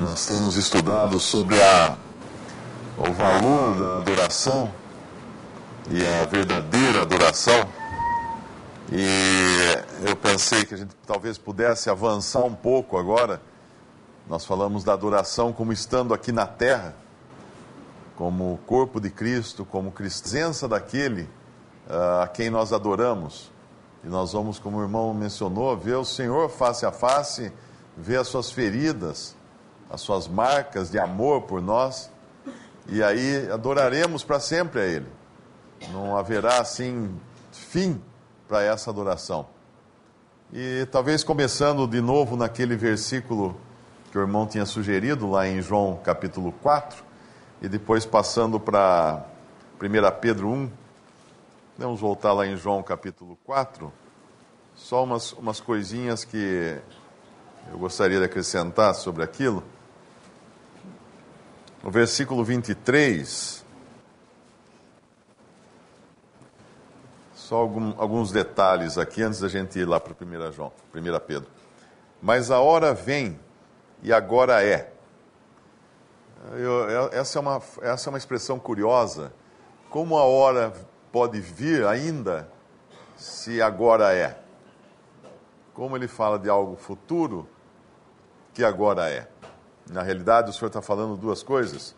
nós temos estudado sobre o valor da adoração e a verdadeira adoração. E eu pensei que a gente talvez pudesse avançar um pouco agora. Nós falamos da adoração como estando aqui na terra, como o corpo de Cristo, como presença daquele a quem nós adoramos. E nós vamos, como o irmão mencionou, ver o Senhor face a face, ver as suas feridas, as suas marcas de amor por nós, e aí adoraremos para sempre a Ele. Não haverá, assim, fim para essa adoração. E talvez começando de novo naquele versículo que o irmão tinha sugerido, lá em João capítulo 4, e depois passando para 1 Pedro 1. Vamos voltar lá em João capítulo 4, só umas coisinhas que eu gostaria de acrescentar sobre aquilo. No versículo 23, só alguns detalhes aqui antes da gente ir lá para 1 Pedro. Mas a hora vem e agora é. Essa é uma expressão curiosa. Como a hora pode vir ainda se agora é? Como ele fala de algo futuro que agora é. Na realidade, o Senhor está falando duas coisas.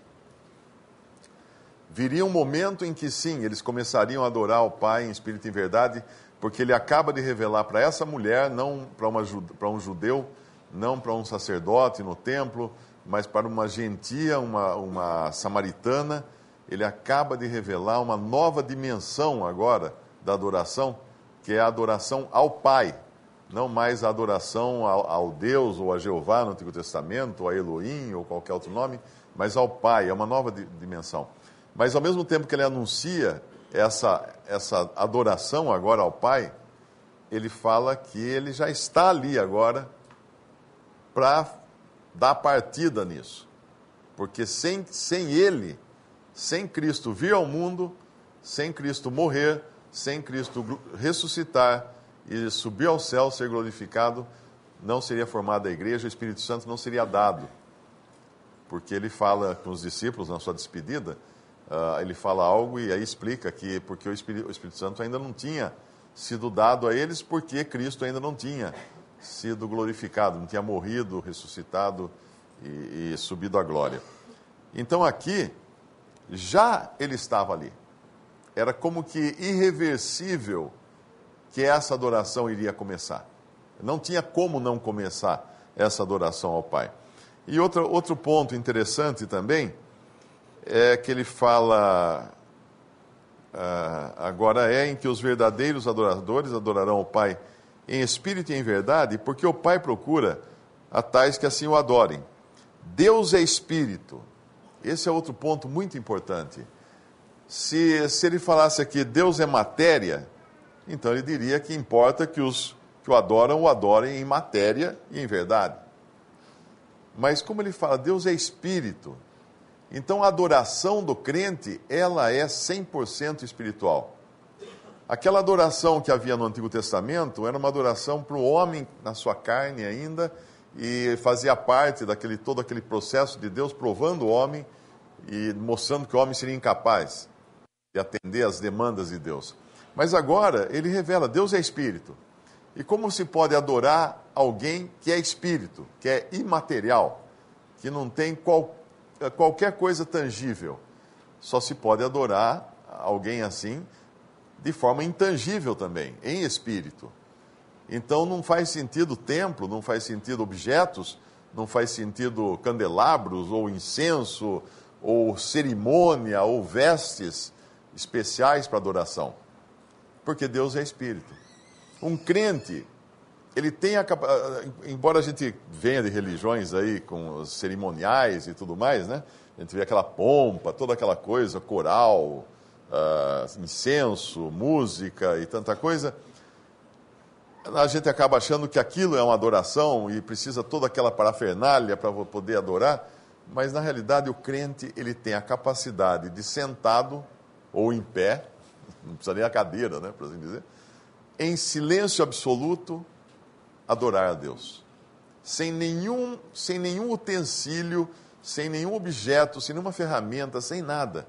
Viria um momento em que sim, eles começariam a adorar o Pai em espírito e em verdade, porque Ele acaba de revelar para essa mulher, não para um judeu, não para um sacerdote no templo, mas para uma gentia, uma samaritana. Ele acaba de revelar uma nova dimensão agora da adoração, que é a adoração ao Pai. Não mais a adoração ao Deus ou a Jeová no Antigo Testamento, ou a Elohim, ou qualquer outro nome, mas ao Pai, é uma nova dimensão. Mas ao mesmo tempo que ele anuncia essa adoração agora ao Pai, ele fala que ele já está ali agora para dar partida nisso. Porque sem ele, sem Cristo vir ao mundo, sem Cristo morrer, sem Cristo ressuscitar e subir ao céu, ser glorificado, não seria formada a igreja, o Espírito Santo não seria dado. Porque ele fala com os discípulos na sua despedida, ele fala algo e aí explica que porque o Espírito Santo ainda não tinha sido dado a eles, porque Cristo ainda não tinha sido glorificado, não tinha morrido, ressuscitado e subido à glória. Então aqui, já ele estava ali. Era como que irreversível que essa adoração iria começar. Não tinha como não começar essa adoração ao Pai. E outro ponto interessante também é que ele fala, agora é em que os verdadeiros adoradores adorarão ao Pai em espírito e em verdade, porque o Pai procura a tais que assim o adorem. Deus é espírito. Esse é outro ponto muito importante. Se ele falasse aqui, Deus é matéria, então ele diria que importa que os que o adorem em matéria e em verdade. Mas como ele fala, Deus é espírito, então a adoração do crente, ela é 100% espiritual. Aquela adoração que havia no Antigo Testamento era uma adoração para o homem na sua carne ainda, e fazia parte todo aquele processo de Deus provando o homem e mostrando que o homem seria incapaz de atender às demandas de Deus. Mas agora ele revela, Deus é espírito. E como se pode adorar alguém que é espírito, que é imaterial, que não tem qualquer coisa tangível? Só se pode adorar alguém assim de forma intangível também, em espírito. Então não faz sentido templo, não faz sentido objetos, não faz sentido candelabros, ou incenso, ou cerimônia, ou vestes especiais para adoração. Porque Deus é espírito. Um crente, ele tem embora a gente venha de religiões aí com os cerimoniais e tudo mais, né? A gente vê aquela pompa, toda aquela coisa, coral, incenso, música e tanta coisa. A gente acaba achando que aquilo é uma adoração e precisa toda aquela parafernália para poder adorar, mas na realidade o crente, ele tem a capacidade de sentado ou em pé, não precisa nem a cadeira, né, por assim dizer, em silêncio absoluto, adorar a Deus. sem nenhum utensílio, sem nenhum objeto, sem nenhuma ferramenta, sem nada.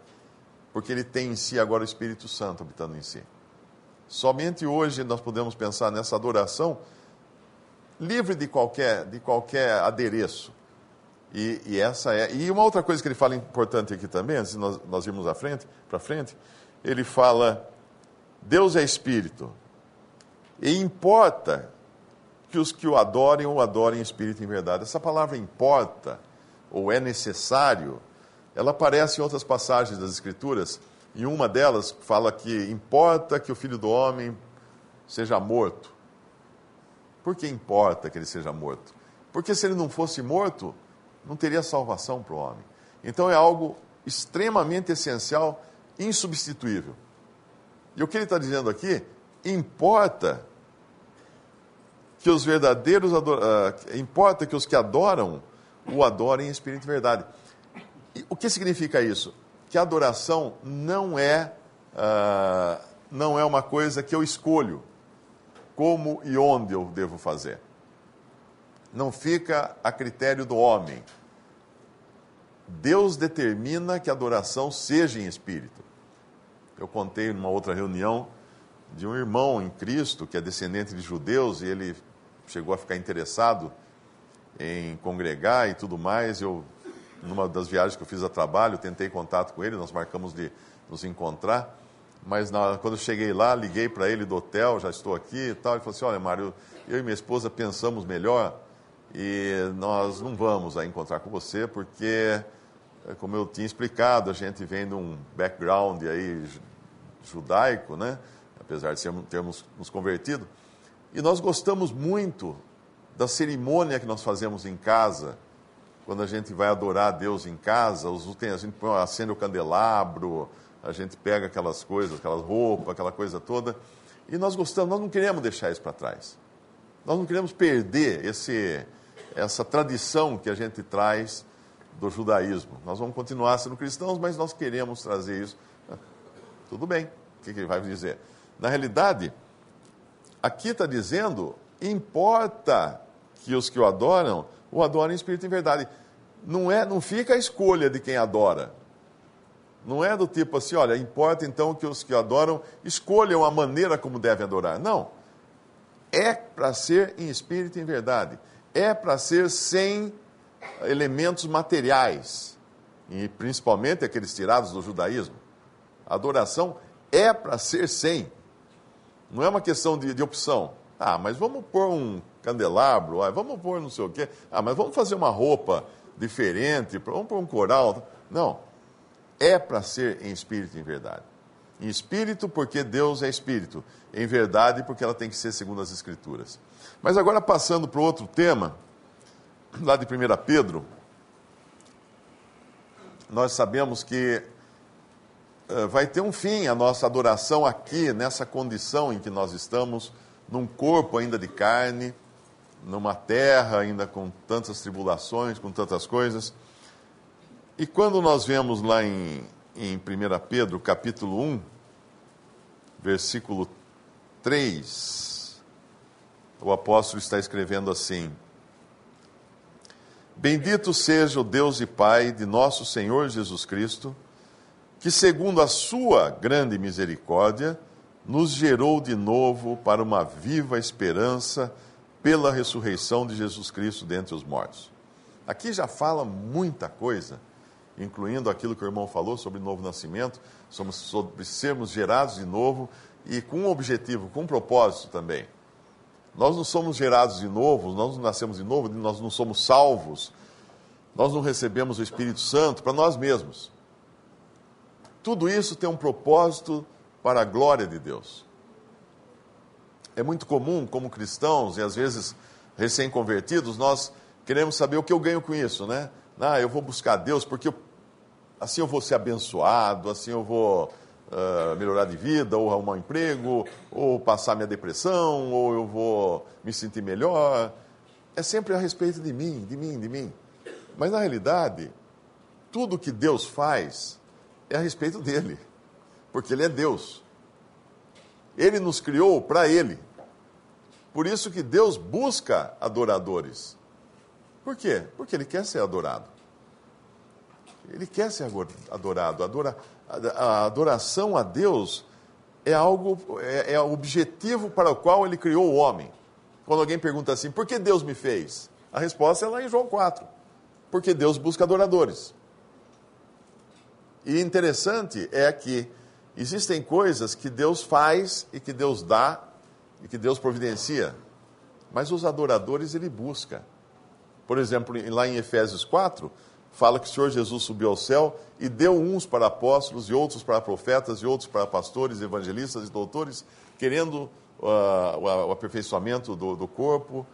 Porque ele tem em si agora o Espírito Santo habitando em si. Somente hoje nós podemos pensar nessa adoração livre de qualquer adereço. E essa é. E uma outra coisa que ele fala importante aqui também, antes de nós irmos para frente, ele fala: Deus é Espírito, e importa que os que o adorem em espírito e em verdade. Essa palavra importa, ou é necessário, ela aparece em outras passagens das Escrituras. E uma delas fala que importa que o Filho do Homem seja morto. Por que importa que ele seja morto? Porque se ele não fosse morto, não teria salvação para o homem. Então é algo extremamente essencial, insubstituível. E o que ele está dizendo aqui, importa que os verdadeiros importa que os que adoram o adorem em espírito e verdade. E o que significa isso? Que a adoração não é uma coisa que eu escolho como e onde eu devo fazer. Não fica a critério do homem. Deus determina que a adoração seja em espírito. Eu contei numa outra reunião de um irmão em Cristo que é descendente de judeus e ele chegou a ficar interessado em congregar e tudo mais. Numa das viagens que eu fiz a trabalho, tentei contato com ele, nós marcamos de nos encontrar, mas quando eu cheguei lá, liguei para ele do hotel, já estou aqui e tal, ele falou assim: olha, Mário, eu e minha esposa pensamos melhor e nós não vamos aí encontrar com você, porque, como eu tinha explicado, a gente vem de um background aí judaico, né? Apesar de termos nos convertido, e nós gostamos muito da cerimônia que nós fazemos em casa. Quando a gente vai adorar a Deus em casa, a gente acende o candelabro, a gente pega aquelas coisas, aquelas roupas, aquela coisa toda, e nós gostamos, nós não queremos deixar isso para trás. Nós não queremos perder essa tradição que a gente traz do judaísmo. Nós vamos continuar sendo cristãos, mas nós queremos trazer isso. Tudo bem, o que ele vai dizer? Na realidade, aqui está dizendo, importa que os que o adorem em espírito e em verdade. Não fica a escolha de quem adora. Não é do tipo assim, olha, importa então que os que adoram escolham a maneira como devem adorar. Não. É para ser em espírito e em verdade. É para ser sem elementos materiais. E principalmente aqueles tirados do judaísmo. A adoração é para ser sem. Não é uma questão de opção. Ah, mas vamos pôr um candelabro, vamos pôr não sei o quê. Ah, mas vamos fazer uma roupa diferente, vamos pôr um coral. Não. É para ser em espírito e em verdade. Em espírito, porque Deus é espírito. Em verdade, porque ela tem que ser segundo as Escrituras. Mas agora, passando para outro tema, lá de 1 Pedro, nós sabemos que vai ter um fim a nossa adoração aqui, nessa condição em que nós estamos, num corpo ainda de carne, numa terra ainda com tantas tribulações, com tantas coisas. E quando nós vemos lá em 1 Pedro, capítulo 1, versículo 3, o apóstolo está escrevendo assim: Bendito seja o Deus e Pai de nosso Senhor Jesus Cristo, que segundo a sua grande misericórdia, nos gerou de novo para uma viva esperança pela ressurreição de Jesus Cristo dentre os mortos. Aqui já fala muita coisa, incluindo aquilo que o irmão falou sobre o novo nascimento, sobre sermos gerados de novo e com um objetivo, com um propósito também. Nós não somos gerados de novo, nós não nascemos de novo, nós não somos salvos, nós não recebemos o Espírito Santo para nós mesmos. Tudo isso tem um propósito para a glória de Deus. É muito comum, como cristãos, e às vezes recém-convertidos, nós queremos saber o que eu ganho com isso, né? Eu vou buscar Deus porque assim eu vou ser abençoado, assim eu vou melhorar de vida, ou arrumar um emprego, ou passar minha depressão, ou eu vou me sentir melhor. É sempre a respeito de mim, de mim, de mim. Mas, na realidade, tudo que Deus faz é a respeito dele, porque ele é Deus. Ele nos criou para ele. Por isso que Deus busca adoradores. Por quê? Porque ele quer ser adorado. Ele quer ser adorado. A adoração a Deus é o objetivo para o qual ele criou o homem. Quando alguém pergunta assim, por que Deus me fez? A resposta é lá em João 4. Porque Deus busca adoradores. E interessante é que existem coisas que Deus faz e que Deus dá e que Deus providencia. Mas os adoradores ele busca. Por exemplo, lá em Efésios 4, fala que o Senhor Jesus subiu ao céu e deu uns para apóstolos e outros para profetas e outros para pastores, evangelistas e doutores, querendo o aperfeiçoamento do corpo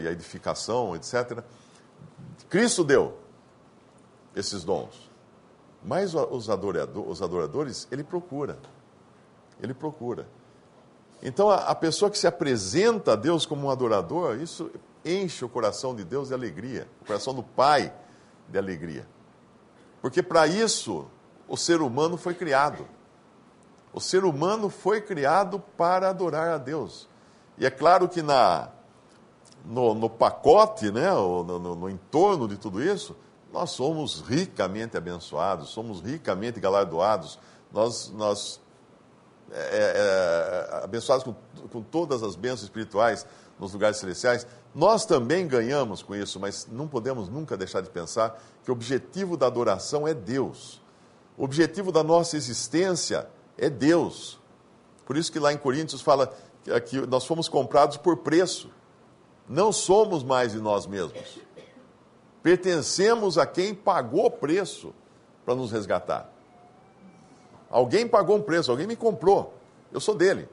e a edificação, etc. Cristo deu esses dons. Mas os adoradores, ele procura. Ele procura. Então, a pessoa que se apresenta a Deus como um adorador, isso enche o coração de Deus de alegria, o coração do Pai de alegria. Porque para isso o ser humano foi criado. O ser humano foi criado para adorar a Deus. E é claro que no pacote, né, no entorno de tudo isso, nós somos ricamente abençoados, somos ricamente galardoados, nós abençoados com todas as bênçãos espirituais nos lugares celestiais. Nós também ganhamos com isso, mas não podemos nunca deixar de pensar que o objetivo da adoração é Deus. O objetivo da nossa existência é Deus. Por isso que lá em Coríntios fala que nós fomos comprados por preço. Não somos mais de nós mesmos. Pertencemos a quem pagou o preço para nos resgatar. Alguém pagou um preço, alguém me comprou. Eu sou dele.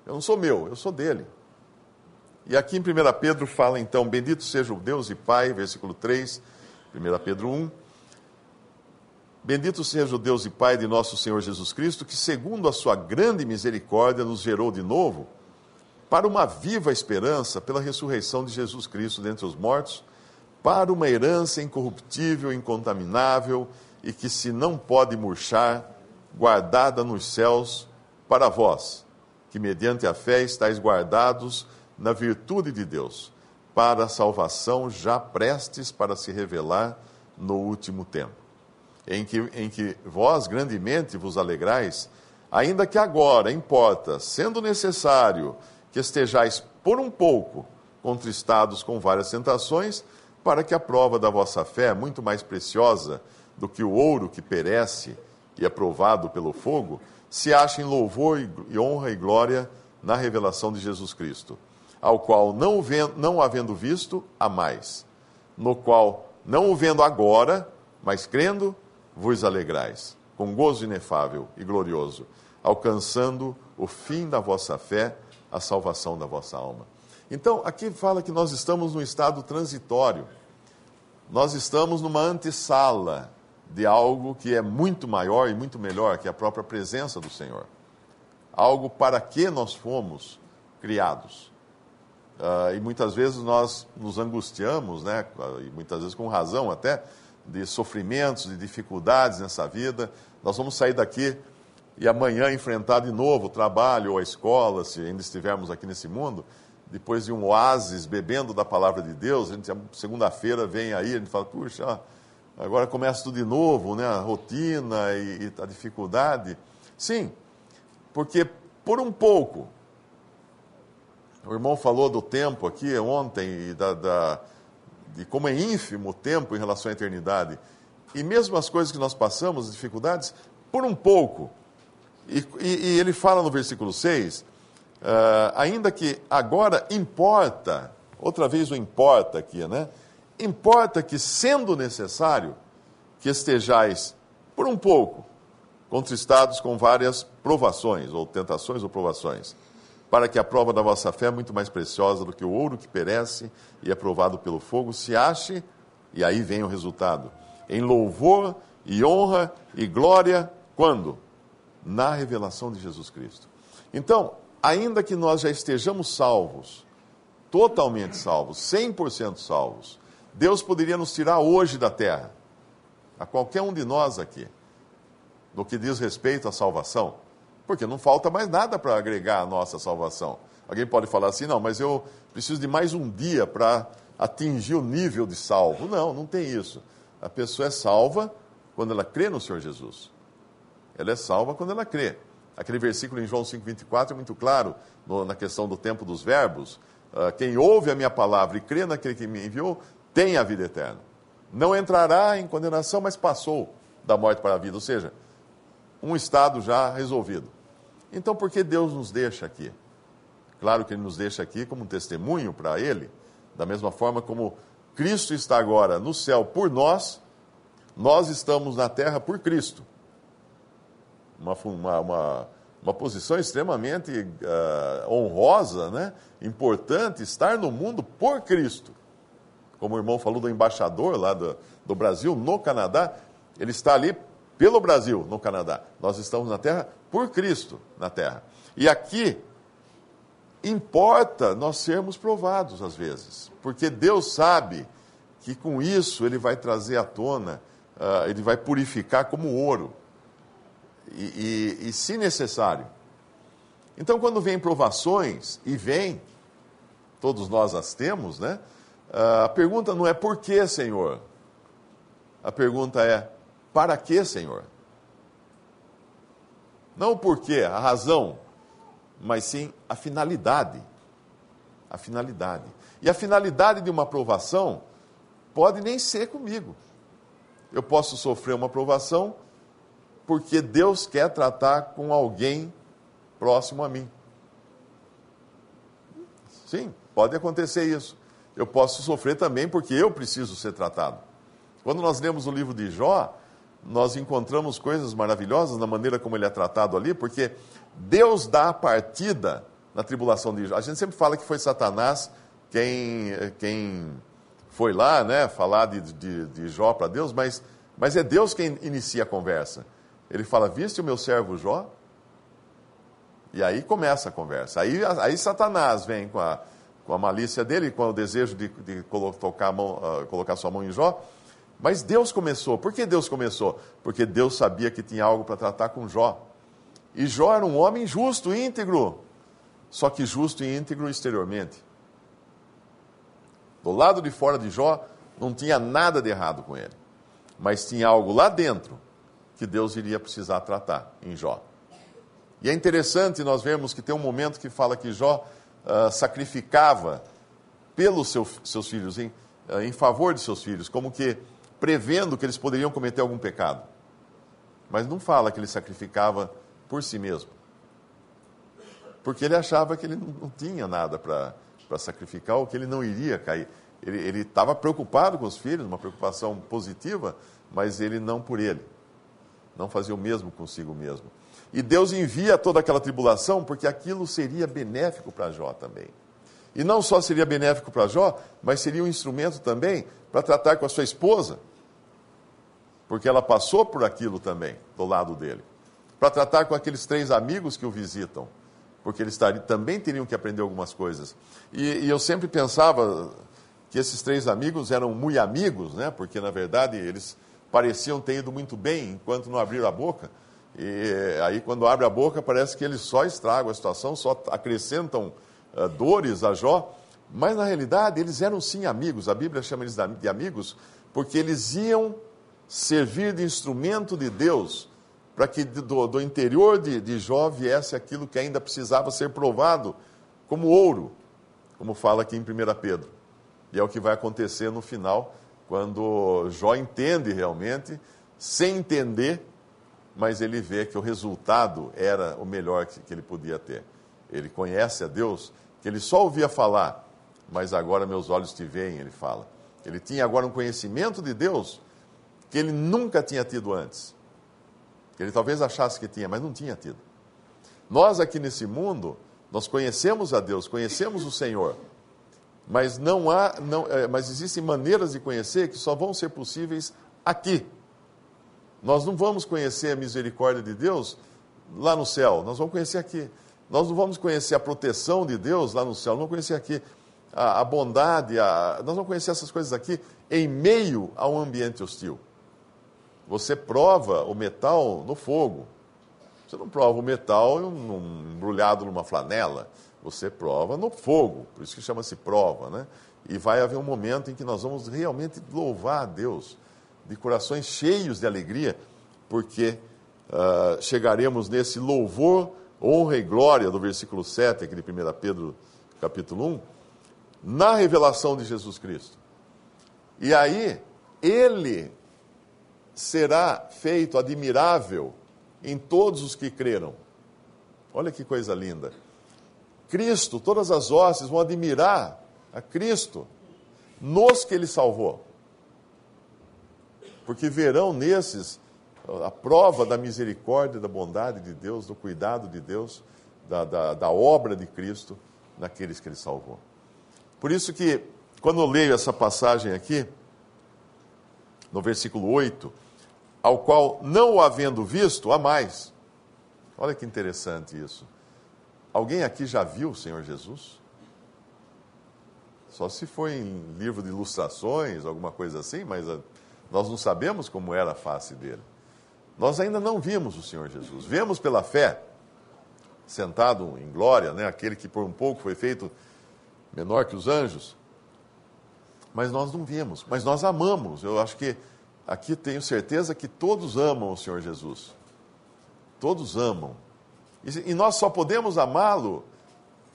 Eu não sou meu, eu sou dele. E aqui em 1 Pedro fala então, bendito seja o Deus e Pai, versículo 3, 1 Pedro 1. Bendito seja o Deus e Pai de nosso Senhor Jesus Cristo, que segundo a sua grande misericórdia nos gerou de novo para uma viva esperança pela ressurreição de Jesus Cristo dentre os mortos, para uma herança incorruptível, incontaminável e que se não pode murchar, guardada nos céus para vós, que mediante a fé estáis guardados na virtude de Deus, para a salvação já prestes para se revelar no último tempo, em que vós grandemente vos alegrais, ainda que agora importa, sendo necessário, que estejais por um pouco contristados com várias tentações, para que a prova da vossa fé, muito mais preciosa do que o ouro que perece e é provado pelo fogo, se ache em louvor e honra e glória na revelação de Jesus Cristo, ao qual, não havendo visto, amais, no qual, não o vendo agora, mas crendo, vos alegrais, com gozo inefável e glorioso, alcançando o fim da vossa fé, a salvação da vossa alma. Então, aqui fala que nós estamos num estado transitório. Nós estamos numa antessala de algo que é muito maior e muito melhor, que é a própria presença do Senhor. Algo para que nós fomos criados. E muitas vezes nós nos angustiamos, né, e muitas vezes com razão até, de sofrimentos, de dificuldades nessa vida. Nós vamos sair daqui e amanhã enfrentar de novo o trabalho ou a escola, se ainda estivermos aqui nesse mundo, depois de um oásis bebendo da palavra de Deus. A gente, segunda-feira vem aí, a gente fala, puxa, agora começa tudo de novo, né? A rotina e a dificuldade. Sim, porque por um pouco, o irmão falou do tempo aqui ontem, e de como é ínfimo o tempo em relação à eternidade. E mesmo as coisas que nós passamos, as dificuldades, por um pouco. E ele fala no versículo 6, ainda que agora importa, outra vez o importa aqui, né? Importa que, sendo necessário, que estejais, por um pouco, contristados com várias provações, ou tentações ou provações, para que a prova da vossa fé, muito mais preciosa do que o ouro que perece e é provado pelo fogo, se ache, e aí vem o resultado, em louvor e honra e glória, quando? Na revelação de Jesus Cristo. Então, ainda que nós já estejamos salvos, totalmente salvos, 100% salvos, Deus poderia nos tirar hoje da terra, a qualquer um de nós aqui, no que diz respeito à salvação, porque não falta mais nada para agregar à nossa salvação. Alguém pode falar assim, não, mas eu preciso de mais um dia para atingir o nível de salvo. Não, não tem isso. A pessoa é salva quando ela crê no Senhor Jesus. Ela é salva quando ela crê. Aquele versículo em João 5,24 é muito claro na questão do tempo dos verbos. Quem ouve a minha palavra e crê naquele que me enviou, tem a vida eterna. Não entrará em condenação, mas passou da morte para a vida. Ou seja, um estado já resolvido. Então, por que Deus nos deixa aqui? Claro que Ele nos deixa aqui como um testemunho para Ele, da mesma forma como Cristo está agora no céu por nós, nós estamos na terra por Cristo. Uma posição extremamente honrosa, né? Importante, estar no mundo por Cristo. Como o irmão falou do embaixador lá do Brasil, no Canadá, ele está ali pelo Brasil, no Canadá. Nós estamos na terra por Cristo, na terra. E aqui, importa nós sermos provados às vezes, porque Deus sabe que com isso Ele vai trazer à tona, Ele vai purificar como ouro. E se necessário. Então, quando vem provações, e vem, todos nós as temos, né? A pergunta não é por que, Senhor? A pergunta é, para que, Senhor? Não o porquê, a razão, mas sim a finalidade. A finalidade. E a finalidade de uma provação pode nem ser comigo. Eu posso sofrer uma provação porque Deus quer tratar com alguém próximo a mim. Sim, pode acontecer isso. Eu posso sofrer também porque eu preciso ser tratado. Quando nós lemos o livro de Jó, nós encontramos coisas maravilhosas na maneira como ele é tratado ali, porque Deus dá a partida na tribulação de Jó. A gente sempre fala que foi Satanás quem foi lá, né, falar de Jó para Deus, mas é Deus quem inicia a conversa. Ele fala, viste o meu servo Jó? E aí começa a conversa. Aí Satanás vem com a malícia dele, com o desejo de colocar sua mão em Jó. Mas Deus começou. Por que Deus começou? Porque Deus sabia que tinha algo para tratar com Jó. E Jó era um homem justo, íntegro. Só que justo e íntegro exteriormente. Do lado de fora de Jó, não tinha nada de errado com ele. Mas tinha algo lá dentro que Deus iria precisar tratar em Jó. E é interessante nós vermos que tem um momento que fala que Jó sacrificava pelos seus filhos, em favor de seus filhos, como que prevendo que eles poderiam cometer algum pecado. Mas não fala que ele sacrificava por si mesmo. Porque ele achava que ele não tinha nada para sacrificar, ou que ele não iria cair. Ele estava preocupado com os filhos, uma preocupação positiva, mas ele não por ele. Não fazia o mesmo consigo mesmo. E Deus envia toda aquela tribulação porque aquilo seria benéfico para Jó também. E não só seria benéfico para Jó, mas seria um instrumento também para tratar com a sua esposa. Porque ela passou por aquilo também, do lado dele. Para tratar com aqueles 3 amigos que o visitam. Porque eles também teriam que aprender algumas coisas. E eu sempre pensava que esses 3 amigos eram muito amigos, né? Porque, na verdade, eles pareciam ter ido muito bem enquanto não abriram a boca. E aí, quando abre a boca, parece que eles só estragam a situação, só acrescentam dores a Jó. Mas, na realidade, eles eram sim amigos. A Bíblia chama eles de amigos porque eles iam servir de instrumento de Deus para que do interior de Jó viesse aquilo que ainda precisava ser provado como ouro, como fala aqui em 1 Pedro. E é o que vai acontecer no final, quando Jó entende realmente, sem entender, mas ele vê que o resultado era o melhor que ele podia ter. Ele conhece a Deus, que ele só ouvia falar, mas agora meus olhos te veem, ele fala. Ele tinha agora um conhecimento de Deus que ele nunca tinha tido antes. Que ele talvez achasse que tinha, mas não tinha tido. Nós aqui nesse mundo, nós conhecemos a Deus, conhecemos o Senhor, mas mas existem maneiras de conhecer que só vão ser possíveis aqui. Nós não vamos conhecer a misericórdia de Deus lá no céu, nós vamos conhecer aqui. Nós não vamos conhecer a proteção de Deus lá no céu, não vamos conhecer aqui a bondade, nós vamos conhecer essas coisas aqui em meio a um ambiente hostil. Você prova o metal no fogo. Você não prova o metal embrulhado numa flanela, Você prova no fogo, por isso que chama-se prova, né? E vai haver um momento em que nós vamos realmente louvar a Deus, de corações cheios de alegria, porque chegaremos nesse louvor, honra e glória do versículo 7, aqui de 1 Pedro capítulo 1, na revelação de Jesus Cristo. E aí, ele será feito admirável em todos os que creram. Olha que coisa linda. Cristo, todas as hostes vão admirar a Cristo nos que ele salvou. Porque verão nesses a prova da misericórdia, da bondade de Deus, do cuidado de Deus, da obra de Cristo naqueles que ele salvou. Por isso que, quando eu leio essa passagem aqui, no versículo 8, ao qual, não o havendo visto, há mais. Olha que interessante isso. Alguém aqui já viu o Senhor Jesus? Só se for em livro de ilustrações, alguma coisa assim, mas nós não sabemos como era a face dele. Nós ainda não vimos o Senhor Jesus. Vemos pela fé, sentado em glória, né? Aquele que por um pouco foi feito menor que os anjos. Mas nós não vimos, mas nós amamos. Eu acho que aqui tenho certeza que todos amam o Senhor Jesus. Todos amam. E nós só podemos amá-lo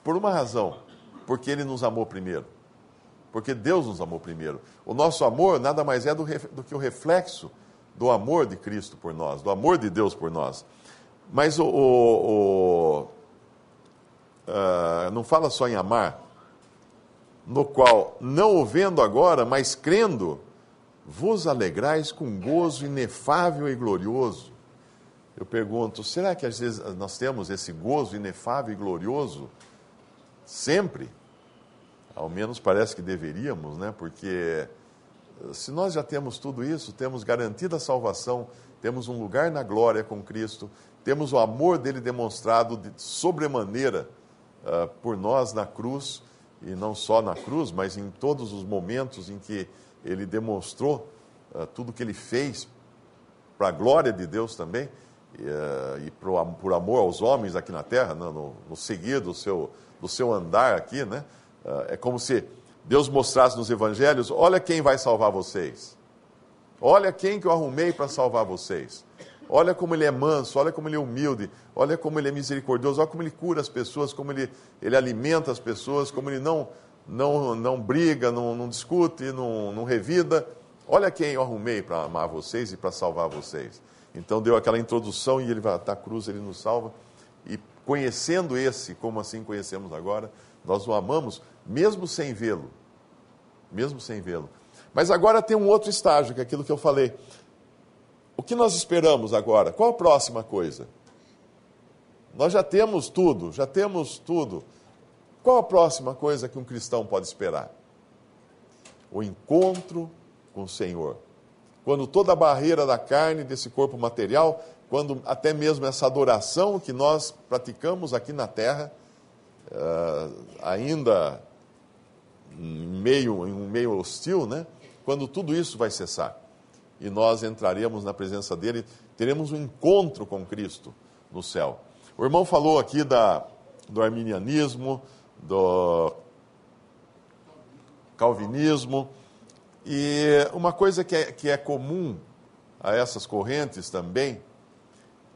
por uma razão, porque ele nos amou primeiro. Porque Deus nos amou primeiro. O nosso amor nada mais é do que o reflexo do amor de Cristo por nós, do amor de Deus por nós. Mas não fala só em amar, no qual, não o vendo agora, mas crendo, vos alegrais com gozo inefável e glorioso. Eu pergunto, será que às vezes nós temos esse gozo inefável e glorioso sempre? Ao menos parece que deveríamos, né? Porque se nós já temos tudo isso, temos garantida a salvação, temos um lugar na glória com Cristo, temos o amor dele demonstrado de sobremaneira por nós na cruz, e não só na cruz, mas em todos os momentos em que ele demonstrou tudo que ele fez para a glória de Deus também, e por amor aos homens aqui na terra, no seguir do seu andar aqui, né? É como se Deus mostrasse nos evangelhos, olha quem vai salvar vocês. Olha quem que eu arrumei para salvar vocês. Olha como ele é manso, olha como ele é humilde, olha como ele é misericordioso, olha como ele cura as pessoas, como ele alimenta as pessoas, como ele não briga, não discute, não revida. Olha quem eu arrumei para amar vocês e para salvar vocês. Então deu aquela introdução e ele vai até a cruz, ele nos salva. E conhecendo como assim conhecemos agora, nós o amamos, mesmo sem vê-lo. Mesmo sem vê-lo. Mas agora tem um outro estágio, que é aquilo que eu falei. O que nós esperamos agora? Qual a próxima coisa? Nós já temos tudo. Qual a próxima coisa que um cristão pode esperar? O encontro com o Senhor. Quando toda a barreira da carne, desse corpo material, quando até mesmo essa adoração que nós praticamos aqui na terra, ainda em um meio hostil, né? Quando tudo isso vai cessar e nós entraremos na presença dele, teremos um encontro com Cristo no céu. O irmão falou aqui do arminianismo, do calvinismo, e uma coisa que é comum a essas correntes também,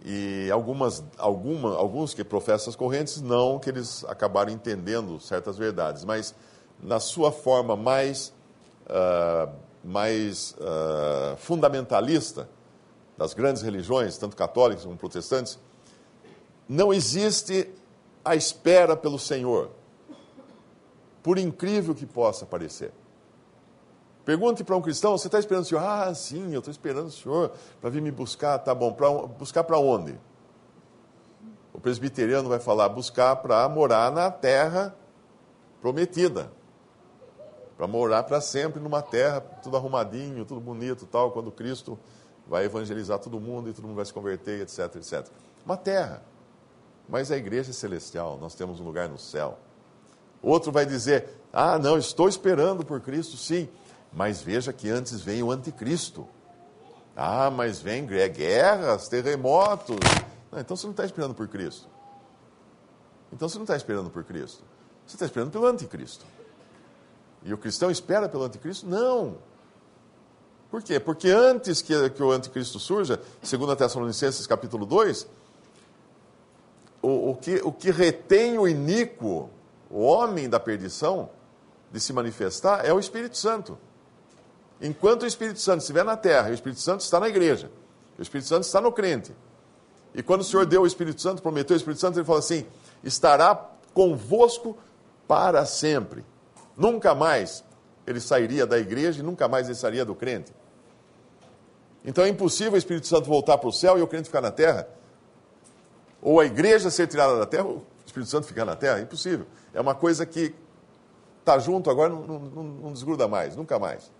e alguns que professam essas correntes, não que eles acabaram entendendo certas verdades, mas na sua forma mais fundamentalista das grandes religiões, tanto católicas como protestantes, não existe a espera pelo Senhor, por incrível que possa parecer. Pergunte para um cristão, você está esperando o Senhor? Ah, sim, eu estou esperando o Senhor para vir me buscar. Tá bom, buscar para onde? O presbiteriano vai falar, buscar para morar na terra prometida. Para morar para sempre numa terra, tudo arrumadinho, tudo bonito, tal, quando Cristo vai evangelizar todo mundo e todo mundo vai se converter, etc, etc. Uma terra. Mas a igreja é celestial, nós temos um lugar no céu. Outro vai dizer, ah, não, estou esperando por Cristo, sim. Mas veja que antes vem o anticristo. Ah, mas vem guerras, terremotos. Não, então você não está esperando por Cristo. Então você não está esperando por Cristo, você está esperando pelo anticristo. E o cristão espera pelo anticristo? Não. Por quê? Porque antes que o anticristo surja, segundo a Tessalonicenses capítulo 2, o que retém o iníquo, o homem da perdição, de se manifestar, é o Espírito Santo. Enquanto o Espírito Santo estiver na terra, o Espírito Santo está na igreja, o Espírito Santo está no crente. E quando o Senhor deu o Espírito Santo, prometeu o Espírito Santo, ele falou assim, estará convosco para sempre. Nunca mais ele sairia da igreja e nunca mais ele sairia do crente. Então é impossível o Espírito Santo voltar para o céu e o crente ficar na terra. Ou a igreja ser tirada da terra, ou o Espírito Santo ficar na terra. É impossível. É uma coisa que está junto agora, não desgruda mais, nunca mais.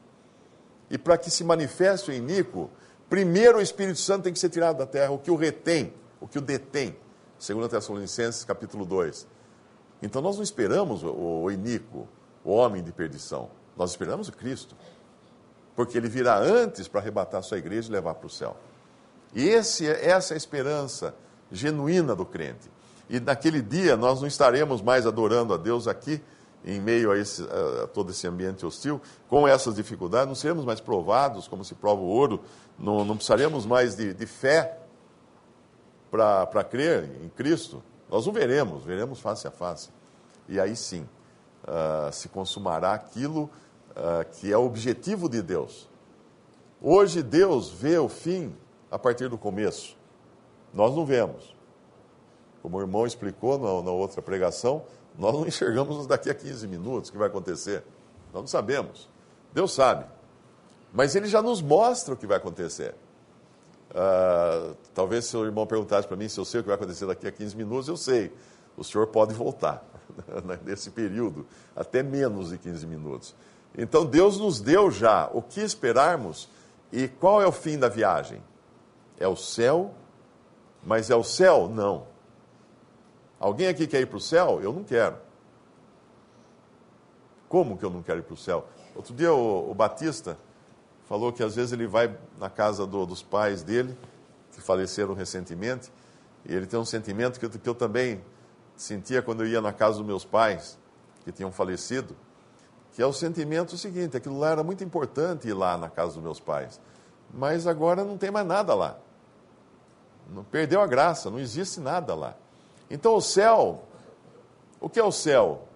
E para que se manifeste o iníquo, primeiro o Espírito Santo tem que ser tirado da terra, o que o retém, o que o detém. Segundo a Tessalonicenses capítulo 2. Então nós não esperamos o iníquo, o homem de perdição. Nós esperamos o Cristo. Porque ele virá antes para arrebatar a sua igreja e levar para o céu. E essa é a esperança genuína do crente. E naquele dia nós não estaremos mais adorando a Deus aqui, em meio a todo esse ambiente hostil, com essas dificuldades, não seremos mais provados como se prova o ouro, não precisaremos mais de fé para crer em Cristo. Nós não veremos face a face. E aí sim, se consumará aquilo que é o objetivo de Deus. Hoje Deus vê o fim a partir do começo. Nós não vemos. Como o irmão explicou na outra pregação, nós não enxergamos daqui a 15 minutos o que vai acontecer. Nós não sabemos. Deus sabe. Mas Ele já nos mostra o que vai acontecer. Talvez se o irmão perguntasse para mim se eu sei o que vai acontecer daqui a 15 minutos, eu sei. O senhor pode voltar nesse período, até menos de 15 minutos. Então Deus nos deu já o que esperarmos. E qual é o fim da viagem? É o céu, mas é o céu? Não. Alguém aqui quer ir para o céu? Eu não quero. Como que eu não quero ir para o céu? Outro dia o Batista falou que às vezes ele vai na casa dos pais dele, que faleceram recentemente, e ele tem um sentimento que eu também sentia quando eu ia na casa dos meus pais, que tinham falecido, que é o sentimento seguinte, aquilo lá era muito importante ir lá na casa dos meus pais, mas agora não tem mais nada lá. Não, perdeu a graça, não existe nada lá. Então o céu, o que é o céu?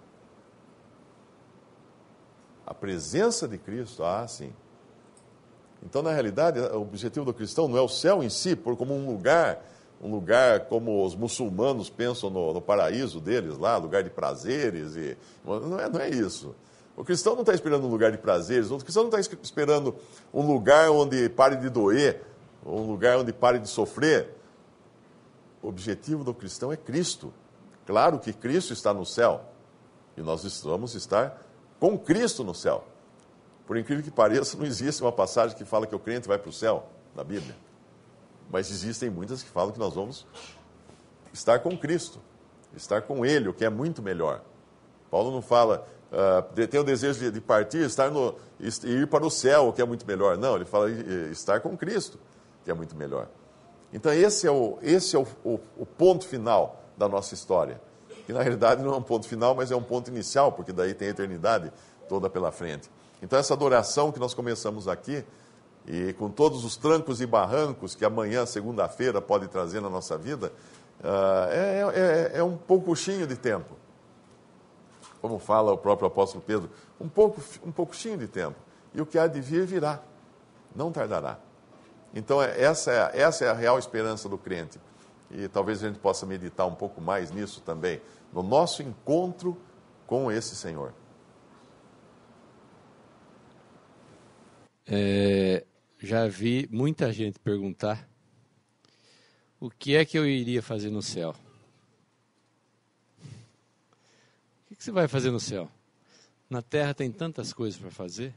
A presença de Cristo, sim. Então, na realidade, o objetivo do cristão não é o céu em si, como um lugar como os muçulmanos pensam no paraíso deles lá, lugar de prazeres. Não é isso. O cristão não está esperando um lugar de prazeres, o cristão não está esperando um lugar onde pare de doer, um lugar onde pare de sofrer. O objetivo do cristão é Cristo. Claro que Cristo está no céu, e nós vamos estar com Cristo no céu. Por incrível que pareça, não existe uma passagem que fala que o crente vai para o céu, na Bíblia. Mas existem muitas que falam que nós vamos estar com Cristo, estar com Ele, o que é muito melhor. Paulo não fala, tem o desejo de partir, e ir para o céu, o que é muito melhor. Não, ele fala estar com Cristo, que é muito melhor. Então esse é o ponto final da nossa história. Que na realidade não é um ponto final, mas é um ponto inicial, porque daí tem a eternidade toda pela frente. Então essa adoração que nós começamos aqui, e com todos os trancos e barrancos que amanhã, segunda-feira, pode trazer na nossa vida, é um pouquinho de tempo. Como fala o próprio apóstolo Pedro, um pouquinho de tempo. E o que há de vir, virá. Não tardará. Então essa é a real esperança do crente. E talvez a gente possa meditar um pouco mais nisso também, no nosso encontro com esse Senhor. Já vi muita gente perguntar o que é que eu iria fazer no céu. O que você vai fazer no céu? Na terra tem tantas coisas para fazer.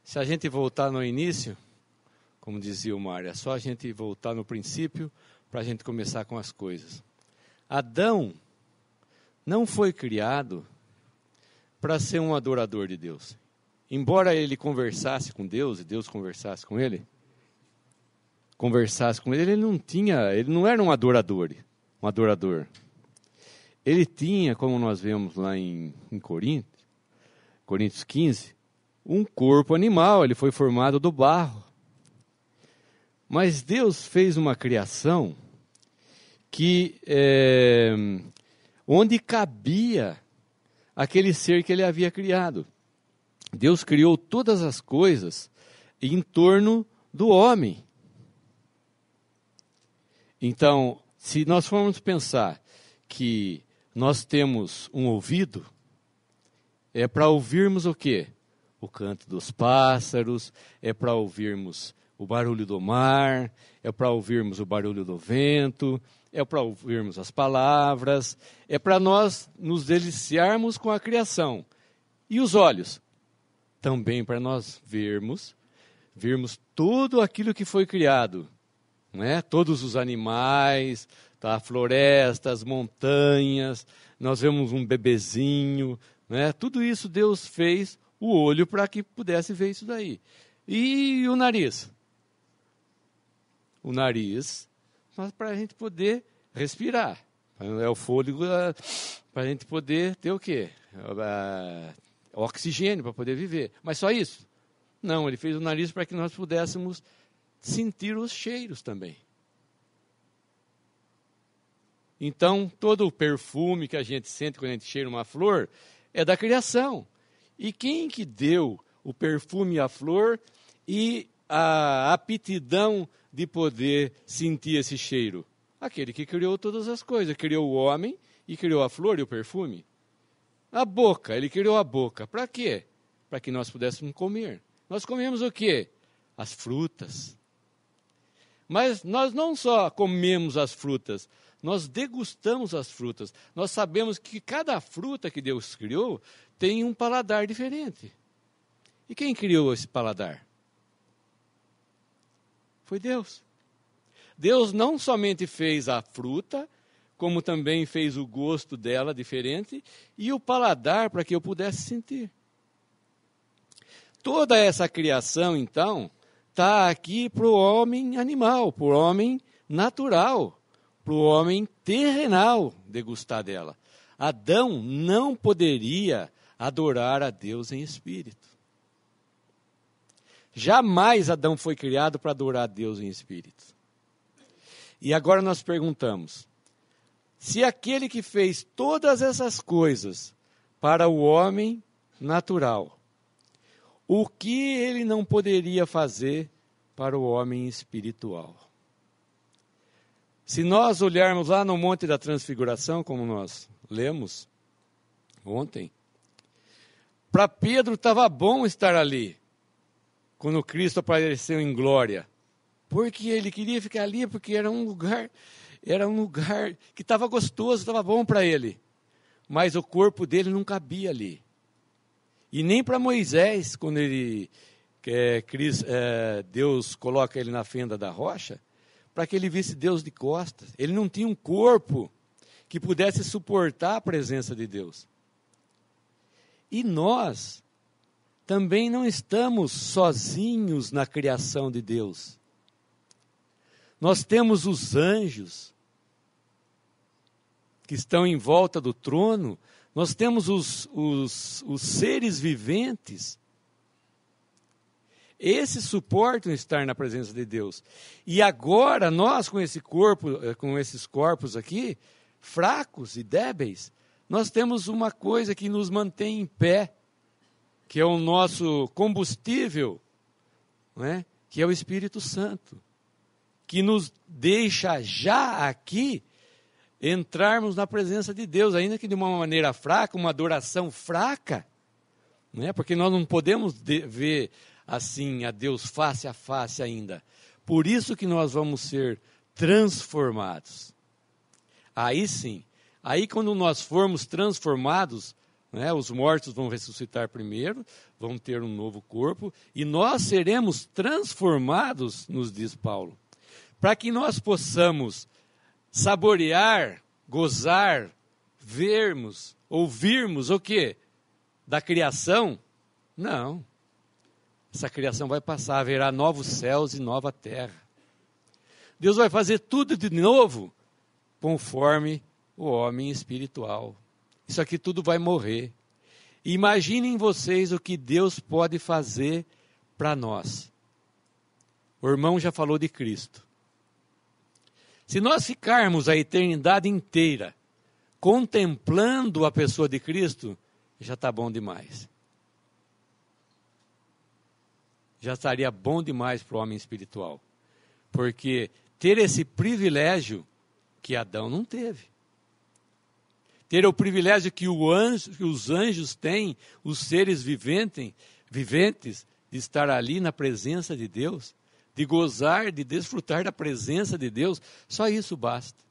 Se a gente voltar no início, como dizia o Mário, é só a gente voltar no princípio para a gente começar com as coisas. Adão não foi criado para ser um adorador de Deus. Embora ele conversasse com Deus e Deus conversasse com ele, conversasse com ele, ele não era um adorador. Ele tinha, como nós vemos lá em Coríntios 15, um corpo animal, ele foi formado do barro. Mas Deus fez uma criação que onde cabia aquele ser que ele havia criado. Deus criou todas as coisas em torno do homem. Então, se nós formos pensar que nós temos um ouvido, é para ouvirmos o quê? O canto dos pássaros, é para ouvirmos o barulho do mar, é para ouvirmos o barulho do vento, é para ouvirmos as palavras, é para nós nos deliciarmos com a criação. E os olhos? Também para nós vermos tudo aquilo que foi criado, né? Todos os animais, tá? Florestas, montanhas, nós vemos um bebezinho, né? Tudo isso Deus fez o olho para que pudesse ver isso daí. E o nariz? O nariz, mas para a gente poder respirar. É o fôlego para a gente poder ter o quê? Oxigênio para poder viver. Mas só isso? Não, ele fez o nariz para que nós pudéssemos sentir os cheiros também. Então, todo o perfume que a gente sente quando a gente cheira uma flor é da criação. E quem que deu o perfume à flor e a aptidão de poder sentir esse cheiro? Aquele que criou todas as coisas. Criou o homem e criou a flor e o perfume. A boca, ele criou a boca. Para quê? Para que nós pudéssemos comer. Nós comemos o quê? As frutas. Mas nós não só comemos as frutas, nós degustamos as frutas. Nós sabemos que cada fruta que Deus criou tem um paladar diferente. E quem criou esse paladar? Foi Deus. Deus não somente fez a fruta, como também fez o gosto dela diferente e o paladar para que eu pudesse sentir. Toda essa criação, então, está aqui para o homem animal, para o homem natural, para o homem terrenal degustar dela. Adão não poderia adorar a Deus em espírito. Jamais Adão foi criado para adorar a Deus em espírito. E agora nós perguntamos, se aquele que fez todas essas coisas para o homem natural, o que ele não poderia fazer para o homem espiritual? Se nós olharmos lá no Monte da Transfiguração, como nós lemos ontem, para Pedro estava bom estar ali, quando Cristo apareceu em glória, porque ele queria ficar ali, porque era um lugar que estava gostoso, estava bom para ele, mas o corpo dele não cabia ali. E nem para Moisés, quando Deus coloca ele na fenda da rocha, para que ele visse Deus de costas. Ele não tinha um corpo que pudesse suportar a presença de Deus. E nós também não estamos sozinhos na criação de Deus. Nós temos os anjos que estão em volta do trono, nós temos os seres viventes. Esses suportam estar na presença de Deus. E agora, nós com esse corpo, com esses corpos aqui, fracos e débeis, nós temos uma coisa que nos mantém em pé, que é o nosso combustível, não é? Que é o Espírito Santo, que nos deixa já aqui entrarmos na presença de Deus, ainda que de uma maneira fraca, uma adoração fraca, não é? Porque nós não podemos ver assim a Deus face a face ainda. Por isso que nós vamos ser transformados. Aí sim, aí quando nós formos transformados, né, os mortos vão ressuscitar primeiro, vão ter um novo corpo, e nós seremos transformados, nos diz Paulo, para que nós possamos saborear, gozar, vermos, ouvirmos o quê? Da criação? Não. Essa criação vai passar, haverá novos céus e nova terra. Deus vai fazer tudo de novo conforme o homem espiritual. Isso aqui tudo vai morrer. Imaginem vocês o que Deus pode fazer para nós. O irmão já falou de Cristo. Se nós ficarmos a eternidade inteira contemplando a pessoa de Cristo, já está bom demais. Já estaria bom demais para o homem espiritual. Porque ter esse privilégio que Adão não teve. Ter o privilégio que os anjos têm, os seres viventes, de estar ali na presença de Deus, de gozar, de desfrutar da presença de Deus, só isso basta.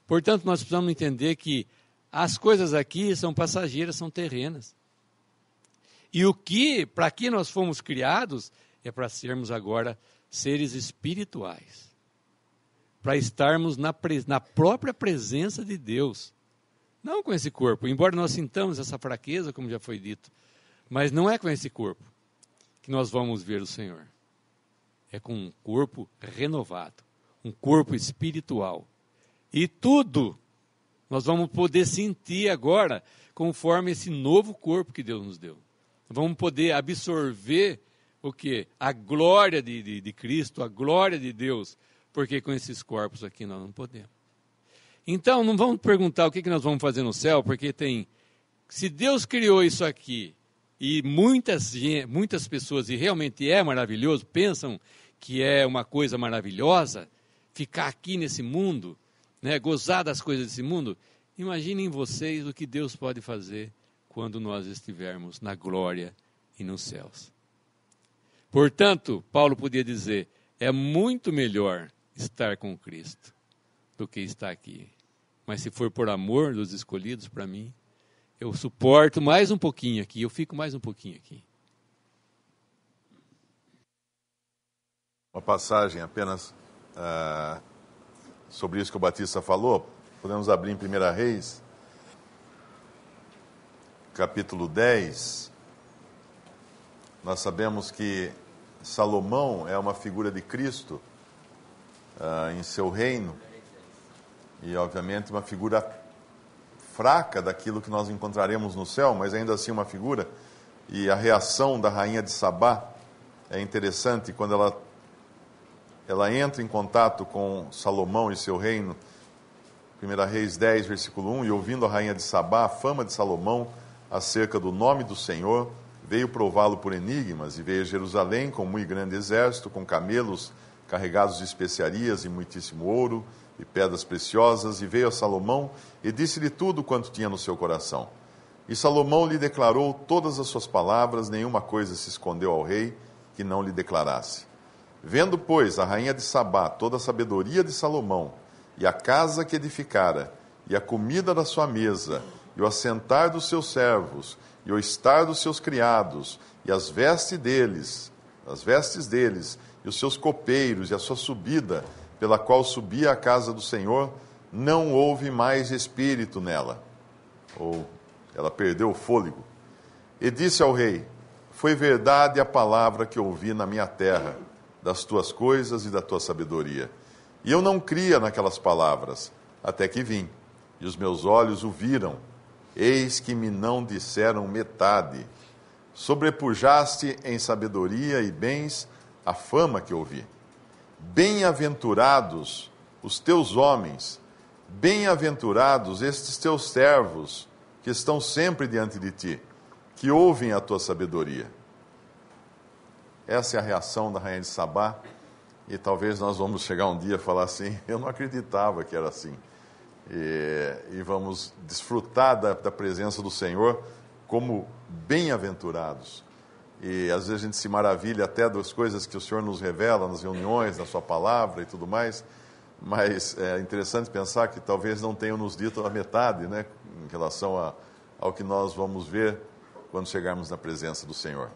Portanto, nós precisamos entender que as coisas aqui são passageiras, são terrenas. E para que nós fomos criados, é para sermos agora seres espirituais. Para estarmos na própria presença de Deus. Não com esse corpo, embora nós sintamos essa fraqueza, como já foi dito, mas não é com esse corpo que nós vamos ver o Senhor. É com um corpo renovado, um corpo espiritual. E tudo nós vamos poder sentir agora conforme esse novo corpo que Deus nos deu. Vamos poder absorver o quê? A glória de Cristo, a glória de Deus, porque com esses corpos aqui nós não podemos. Então, não vamos perguntar o que nós vamos fazer no céu, porque se Deus criou isso aqui, e muitas pessoas, e realmente é maravilhoso, pensam que é uma coisa maravilhosa, ficar aqui nesse mundo, né, gozar das coisas desse mundo, imaginem vocês o que Deus pode fazer quando nós estivermos na glória e nos céus. Portanto, Paulo podia dizer, é muito melhor estar com Cristo do que estar aqui. Mas se for por amor dos escolhidos, para mim, eu suporto mais um pouquinho aqui, eu fico mais um pouquinho aqui. Uma passagem apenas sobre isso que o Batista falou, podemos abrir em 1 Reis, capítulo 10. Nós sabemos que Salomão é uma figura de Cristo em seu reino, e obviamente uma figura fraca daquilo que nós encontraremos no céu, mas ainda assim uma figura. E a reação da rainha de Sabá é interessante quando ela entra em contato com Salomão e seu reino. 1 Reis 10, versículo 1, e ouvindo a rainha de Sabá a fama de Salomão acerca do nome do Senhor, veio prová-lo por enigmas, e veio a Jerusalém com muito grande exército, com camelos carregados de especiarias e muitíssimo ouro e pedras preciosas, e veio a Salomão e disse-lhe tudo quanto tinha no seu coração. E Salomão lhe declarou todas as suas palavras, nenhuma coisa se escondeu ao rei que não lhe declarasse. Vendo, pois, a rainha de Sabá toda a sabedoria de Salomão, e a casa que edificara, e a comida da sua mesa, e o assentar dos seus servos, e o estar dos seus criados, e as vestes deles, e os seus copeiros, e a sua subida, pela qual subia à casa do Senhor, não houve mais espírito nela. Ou ela perdeu o fôlego. E disse ao rei, foi verdade a palavra que ouvi na minha terra, das tuas coisas e da tua sabedoria. E eu não cria naquelas palavras, até que vim, e os meus olhos o viram. Eis que me não disseram metade. Sobrepujaste em sabedoria e bens a fama que ouvi. Bem-aventurados os teus homens, bem-aventurados estes teus servos, que estão sempre diante de ti, que ouvem a tua sabedoria. Essa é a reação da rainha de Sabá, e talvez nós vamos chegar um dia a falar assim, eu não acreditava que era assim. E vamos desfrutar da presença do Senhor como bem-aventurados. E às vezes a gente se maravilha até das coisas que o Senhor nos revela nas reuniões, na sua palavra e tudo mais, mas é interessante pensar que talvez não tenham nos dito a metade, né, em relação ao que nós vamos ver quando chegarmos na presença do Senhor.